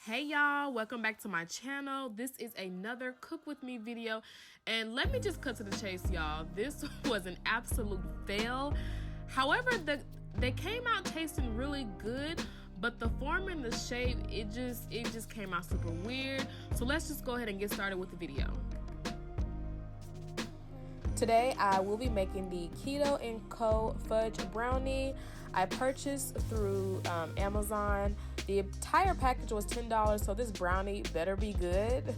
Hey y'all, welcome back to my channel. This is another cook with me video, and let me just cut to the chase, y'all. This was an absolute fail. However, they came out tasting really good, but the form and the shape, it just came out super weird. So let's just go ahead and get started with the video. Today I will be making the Keto & Co. fudge brownie. I purchased through Amazon. The entire package was $10, so this brownie better be good.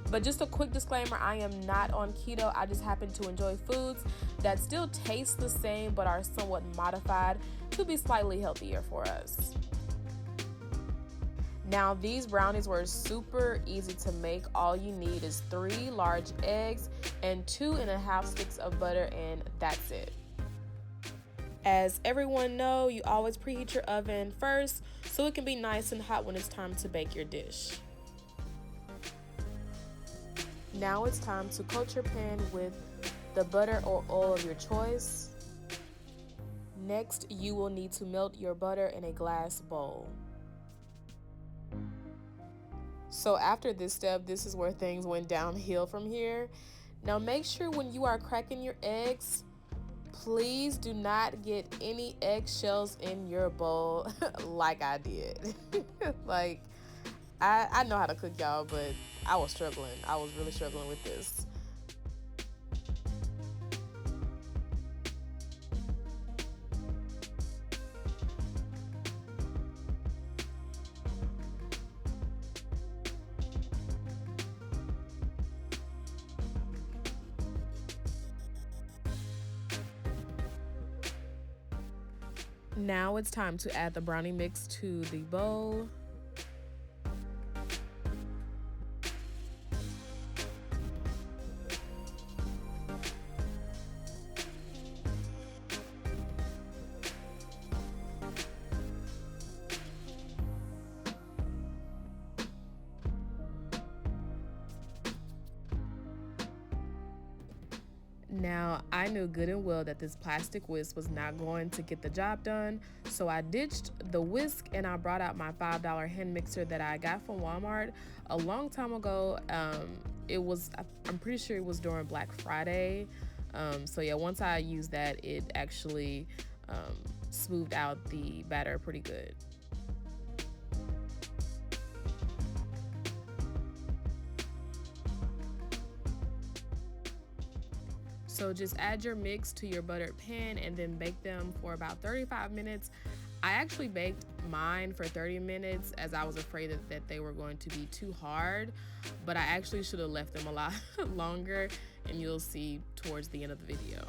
But just a quick disclaimer, I am not on keto. I just happen to enjoy foods that still taste the same but are somewhat modified to be slightly healthier for us. Now, these brownies were super easy to make. All you need is 3 large eggs and 2.5 sticks of butter, and that's it. As everyone know, you always preheat your oven first so it can be nice and hot when it's time to bake your dish. Now it's time to coat your pan with the butter or oil of your choice. Next, you will need to melt your butter in a glass bowl. So after this step, this is where things went downhill from here. Now make sure when you are cracking your eggs, please do not get any eggshells in your bowl like I did. Like, I know how to cook, y'all, but I was struggling. I was really struggling with this. Now it's time to add the brownie mix to the bowl. Now, I knew good and well that this plastic whisk was not going to get the job done, so I ditched the whisk and I brought out my $5 hand mixer that I got from Walmart a long time ago. I'm pretty sure it was during Black Friday. So yeah, once I used that, it actually smoothed out the batter pretty good. So just add your mix to your buttered pan and then bake them for about 35 minutes. I actually baked mine for 30 minutes as I was afraid that they were going to be too hard, but I actually should have left them a lot longer, and you'll see towards the end of the video.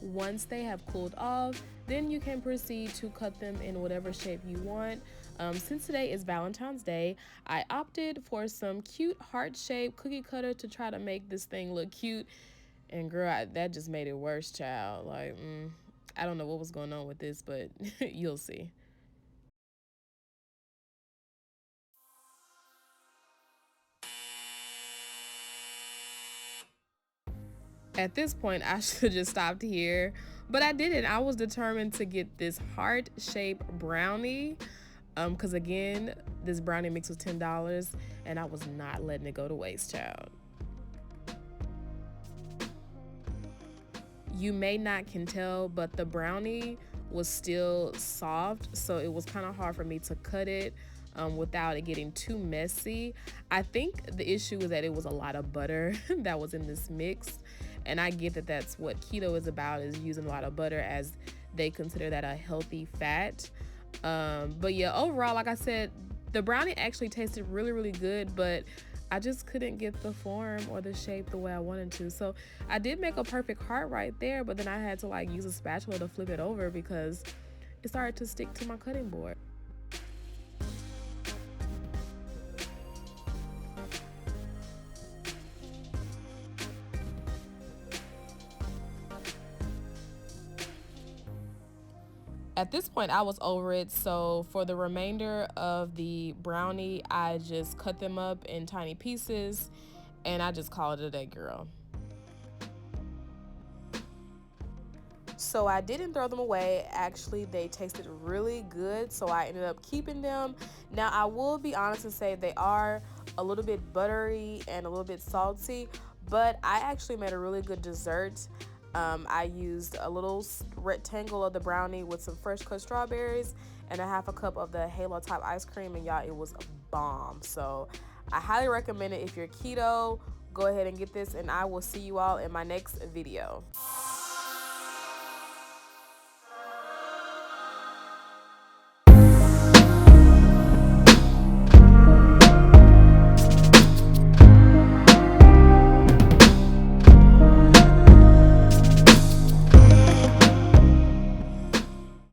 Once they have cooled off, then you can proceed to cut them in whatever shape you want. Since today is Valentine's Day, I opted for some cute heart-shaped cookie cutter to try to make this thing look cute. And girl, that just made it worse, child. Like, I don't know what was going on with this, but you'll see. At this point, I should have just stopped here, but I didn't. I was determined to get this heart-shaped brownie, because again, this brownie mix was $10, and I was not letting it go to waste, child. You may not can tell, but the brownie was still soft, so it was kind of hard for me to cut it without it getting too messy. I think the issue is that it was a lot of butter that was in this mix, and I get that that's what keto is about, is using a lot of butter, as they consider that a healthy fat. But yeah, overall, like I said, the brownie actually tasted really, really good, but I just couldn't get the form or the shape the way I wanted to. So I did make a perfect heart right there, but then I had to like use a spatula to flip it over because it started to stick to my cutting board. At this point, I was over it, so for the remainder of the brownie, I just cut them up in tiny pieces, and I just called it a day, girl. So I didn't throw them away. Actually, they tasted really good, so I ended up keeping them. Now, I will be honest and say they are a little bit buttery and a little bit salty, but I actually made a really good dessert. I used a little rectangle of the brownie with some fresh cut strawberries and a half a cup of the Halo type ice cream, and y'all, it was a bomb. So I highly recommend it if you're keto. Go ahead and get this, and I will see you all in my next video.